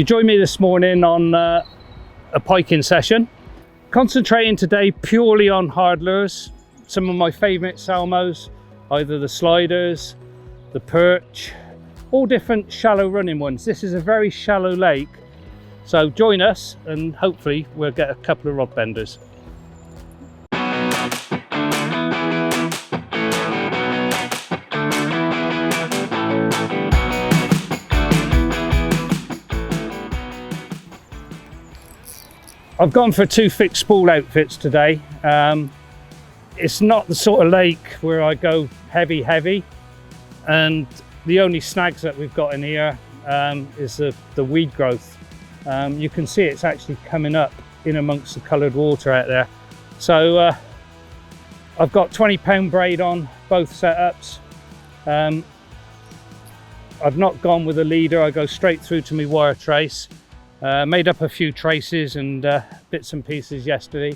You joined me this morning on a piking session. Concentrating today purely on hard lures. Some of my favourite salmos, either the sliders, the perch, all different shallow running ones. This is a very shallow lake, so join us and hopefully we'll get a couple of rod benders. I've gone for 2 fixed spool outfits today. It's not the sort of lake where I go heavy, and the only snags that we've got in here is the weed growth. You can see it's actually coming up in amongst the coloured water out there. So I've got 20-pound braid on both setups. I've not gone with a leader, I go straight through to my wire trace. Made up a few traces and bits and pieces yesterday,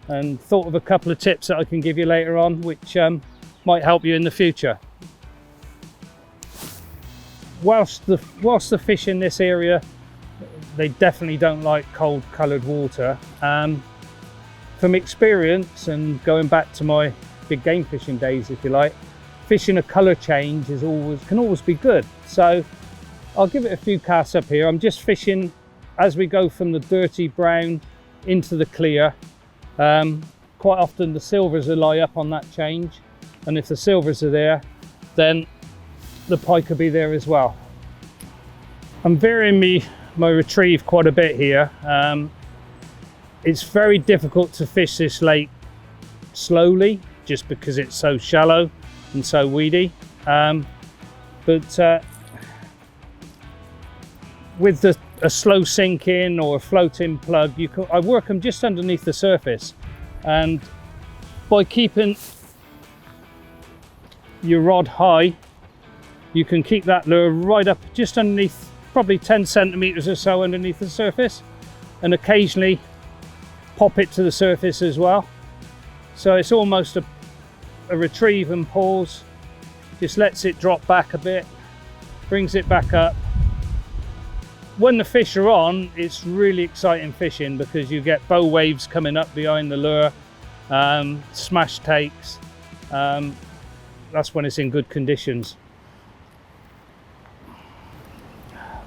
and thought of a couple of tips that I can give you later on, which might help you in the future. Whilst the fish in this area, they definitely don't like cold coloured water. From experience and going back to my big game fishing days, if you like, fishing a colour change can always be good. So I'll give it a few casts up here. I'm just fishing as we go from the dirty brown into the clear. Quite often the silvers will lie up on that change, and if the silvers are there, then the pike will be there as well. I'm varying my retrieve quite a bit here. It's very difficult to fish this lake slowly just because it's so shallow and so weedy, but with a slow sink in or a floating plug, I work them just underneath the surface, and by keeping your rod high, you can keep that lure right up just underneath, probably 10 centimeters or so underneath the surface, and occasionally pop it to the surface as well. So it's almost a retrieve and pause, just lets it drop back a bit, brings it back up. When the fish are on, it's really exciting fishing because you get bow waves coming up behind the lure, smash takes. That's when it's in good conditions.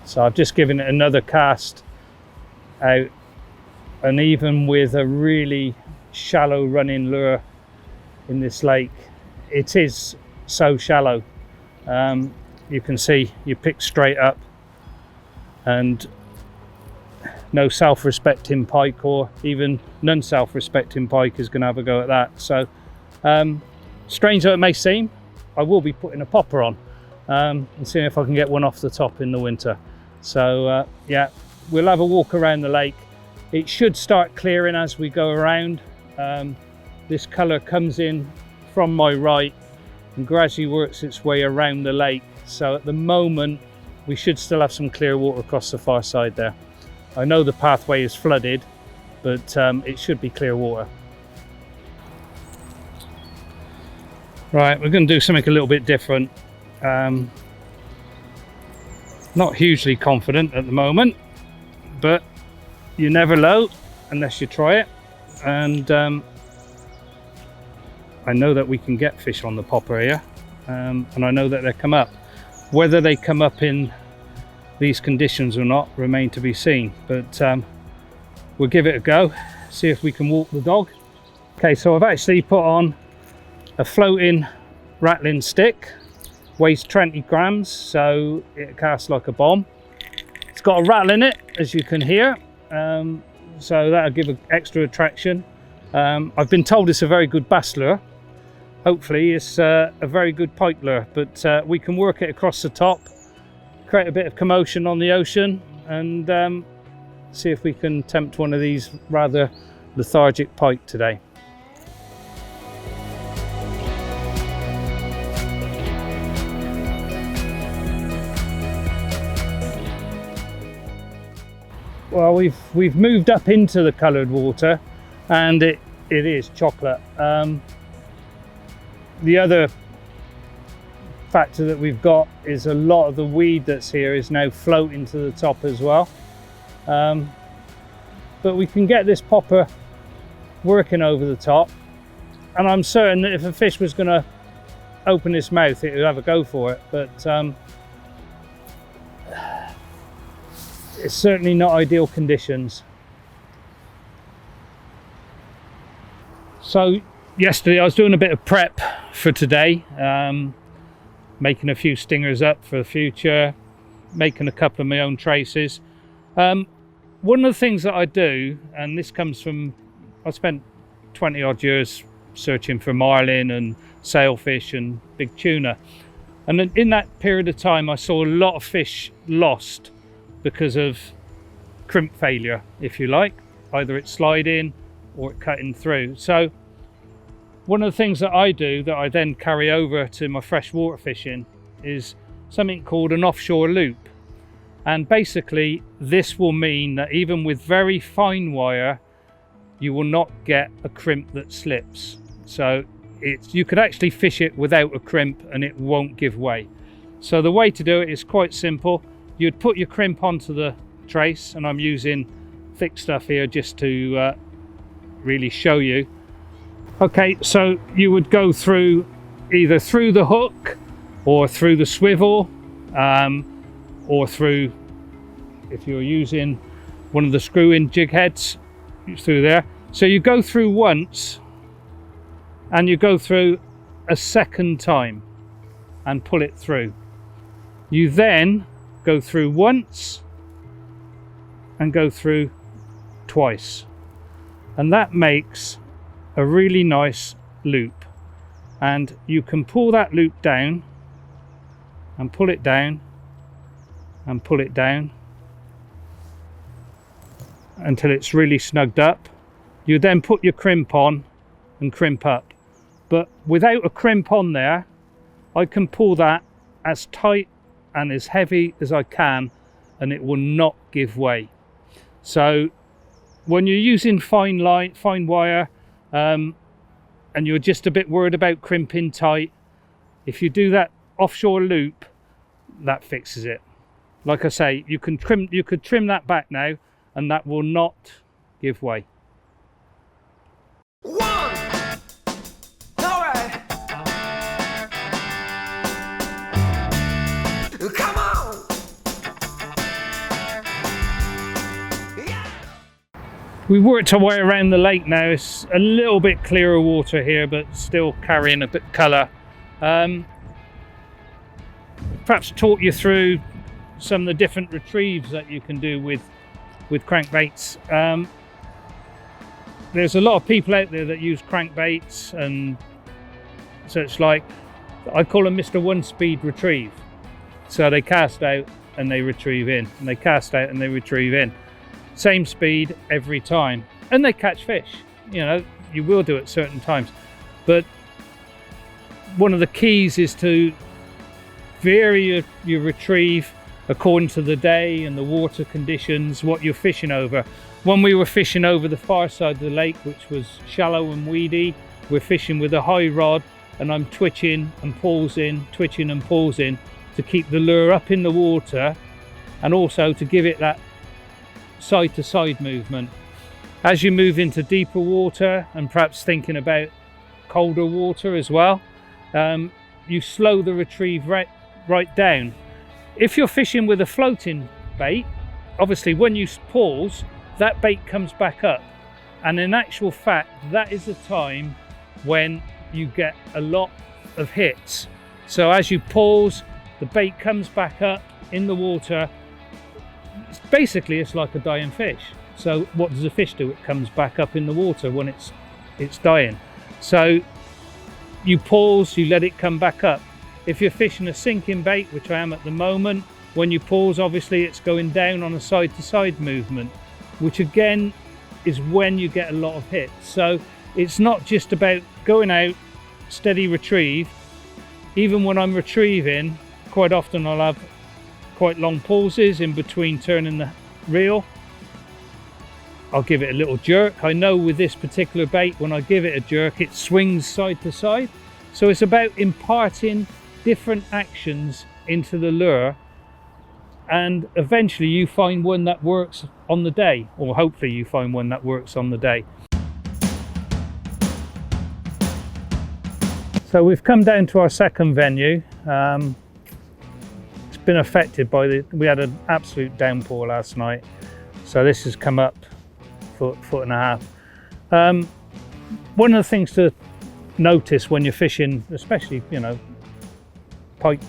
So I've just given it another cast out, and even with a really shallow running lure in this lake, it is so shallow. You can see you pick straight up, and no self-respecting pike, or even non-self-respecting pike, is going to have a go at that. So strange though it may seem, I will be putting a popper on and seeing if I can get one off the top in the winter. So yeah, we'll have a walk around the lake. It should start clearing as we go around. This colour comes in from my right and gradually works its way around the lake. So at the moment we should still have some clear water across the far side there. I know the pathway is flooded, but it should be clear water. Right, we're going to do something a little bit different. Not hugely confident at the moment, but you never know unless you try it. And I know that we can get fish on the popper here, and I know that they come up. Whether they come up in these conditions or not remain to be seen, but we'll give it a go, see if we can walk the dog. Okay, so I've actually put on a floating rattling stick, weighs 20 grams, so it casts like a bomb. It's got a rattle in it, as you can hear, so that'll give an extra attraction. I've been told it's a very good bass lure. Hopefully it's a very good pike lure, but we can work it across the top, create a bit of commotion on the ocean, and see if we can tempt one of these rather lethargic pike today. Well, we've moved up into the coloured water, and it is chocolate. The other factor that we've got is a lot of the weed that's here is now floating to the top as well. But we can get this popper working over the top, and I'm certain that if a fish was going to open its mouth, it would have a go for it. But it's certainly not ideal conditions. So yesterday I was doing a bit of prep for today, making a few stingers up for the future, making a couple of my own traces. One of the things that I do, and this comes from, I spent 20 odd years searching for marlin and sailfish and big tuna, and in that period of time I saw a lot of fish lost because of crimp failure, if you like, either it sliding or it cutting through. So one of the things that I do that I then carry over to my freshwater fishing is something called an offshore loop. And basically this will mean that even with very fine wire, you will not get a crimp that slips. So you could actually fish it without a crimp and it won't give way. So the way to do it is quite simple. You'd put your crimp onto the trace, and I'm using thick stuff here just to really show you. Okay, so you would go through either through the hook or through the swivel, or through, if you're using one of the screw-in jig heads, through there. So you go through once and you go through a second time and pull it through. You then go through once and go through twice, and that makes a really nice loop. And you can pull that loop down and pull it down and pull it down until it's really snugged up. You then put your crimp on and crimp up, but without a crimp on there I can pull that as tight and as heavy as I can and it will not give way. So when you're using fine wire, and you're just a bit worried about crimping tight, if you do that offshore loop, that fixes it. Like I say, you could trim that back now and that will not give way. Come on! We worked our way around the lake now. It's a little bit clearer water here, but still carrying a bit of colour. Perhaps talk you through some of the different retrieves that you can do with crankbaits. There's a lot of people out there that use crankbaits and such like. I call them Mr. One Speed Retrieve. So they cast out and they retrieve in, and they cast out and they retrieve in. Same speed every time, and they catch fish. You know, you will do it certain times, but one of the keys is to vary your retrieve according to the day and the water conditions, what you're fishing over. When we were fishing over the far side of the lake, which was shallow and weedy, we're fishing with a high rod and I'm twitching and pausing, twitching and pausing to keep the lure up in the water, and also to give it that side to side movement. As you move into deeper water and perhaps thinking about colder water as well, you slow the retrieve right down. If you're fishing with a floating bait, obviously when you pause, that bait comes back up, and in actual fact that is the time when you get a lot of hits. So as you pause, the bait comes back up in the water. Basically it's like a dying fish. So what does a fish do? It comes back up in the water when it's dying. So you pause, you let it come back up. If you're fishing a sinking bait, which I am at the moment, when you pause, obviously it's going down on a side to side movement, which again is when you get a lot of hits. So it's not just about going out, steady retrieve. Even when I'm retrieving, quite often I'll have quite long pauses in between turning the reel. I'll give it a little jerk. I know with this particular bait, when I give it a jerk, it swings side to side. So it's about imparting different actions into the lure and eventually you find one that works on the day, or hopefully you find one that works on the day. So we've come down to our second venue. It's been affected by we had an absolute downpour last night, so this has come up foot and a half. One of the things to notice when you're fishing, especially, you know, pike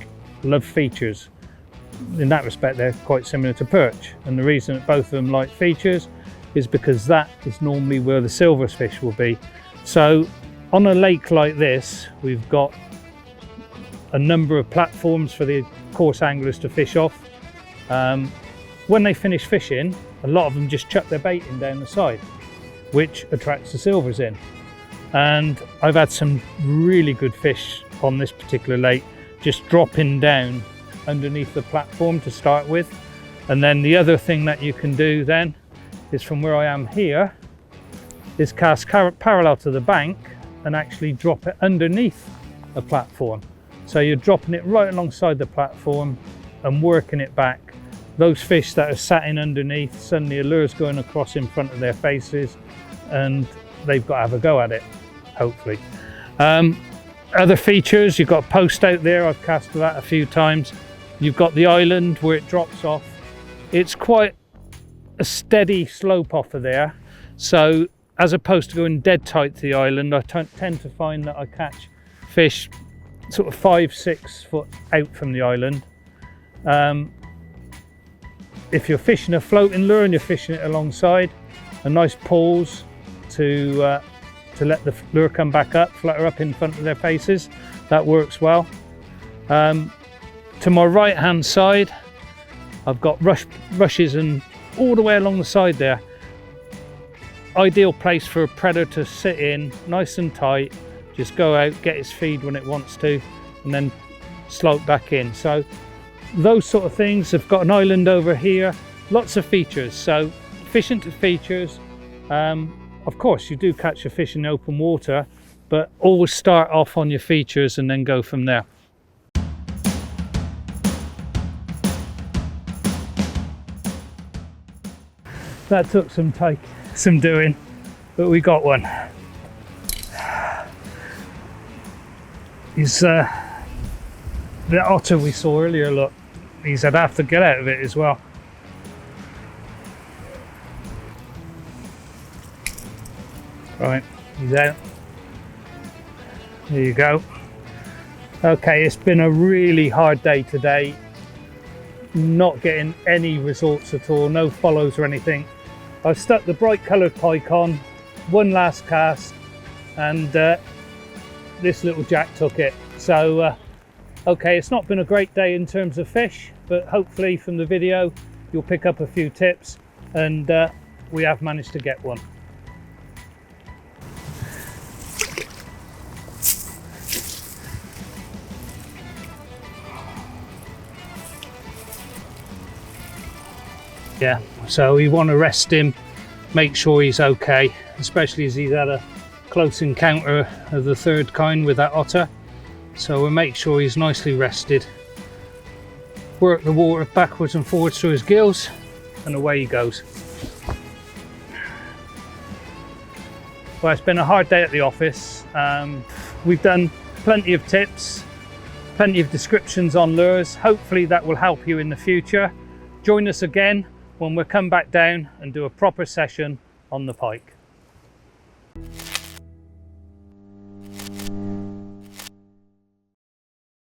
love features. In that respect, they're quite similar to perch, and the reason that both of them like features is because that is normally where the silverfish will be. So on a lake like this, we've got a number of platforms for the coarse anglers to fish off. When they finish fishing, a lot of them just chuck their bait in down the side, which attracts the silvers in. And I've had some really good fish on this particular lake just dropping down underneath the platform to start with. And then the other thing that you can do then is, from where I am here, is cast parallel to the bank and actually drop it underneath a platform. So you're dropping it right alongside the platform and working it back. Those fish that are sat in underneath, suddenly a lure's going across in front of their faces and they've got to have a go at it, hopefully. Other features, you've got a post out there, I've cast that a few times. You've got the island where it drops off. It's quite a steady slope off of there. So as opposed to going dead tight to the island, I tend to find that I catch fish sort of 5-6 foot out from the island. If you're fishing a floating lure and you're fishing it alongside, a nice pause to let the lure come back up, flutter up in front of their faces, that works well. To my right hand side, I've got rushes and all the way along the side there. Ideal place for a predator to sit in, nice and tight, just go out, get its feed when it wants to, and then slope back in. So those sort of things. Have got an island over here, lots of features, so efficient to features. Of course you do catch a fish in open water, but always start off on your features and then go from there. That took some doing, but we got one. He's the otter we saw earlier, look, he's had half to get out of it as well. Right, he's out. There you go. Okay, it's been a really hard day today. Not getting any results at all, no follows or anything. I've stuck the bright coloured pike on, one last cast, and this little jack took it. So, okay, it's not been a great day in terms of fish, but hopefully from the video you'll pick up a few tips, and we have managed to get one. Yeah, so we want to rest him, make sure he's okay, especially as he's had a close encounter of the third kind with that otter. So we'll make sure he's nicely rested. Work the water backwards and forwards through his gills, and away he goes. Well, it's been a hard day at the office. We've done plenty of tips, plenty of descriptions on lures. Hopefully that will help you in the future. Join us again when we come back down and do a proper session on the pike.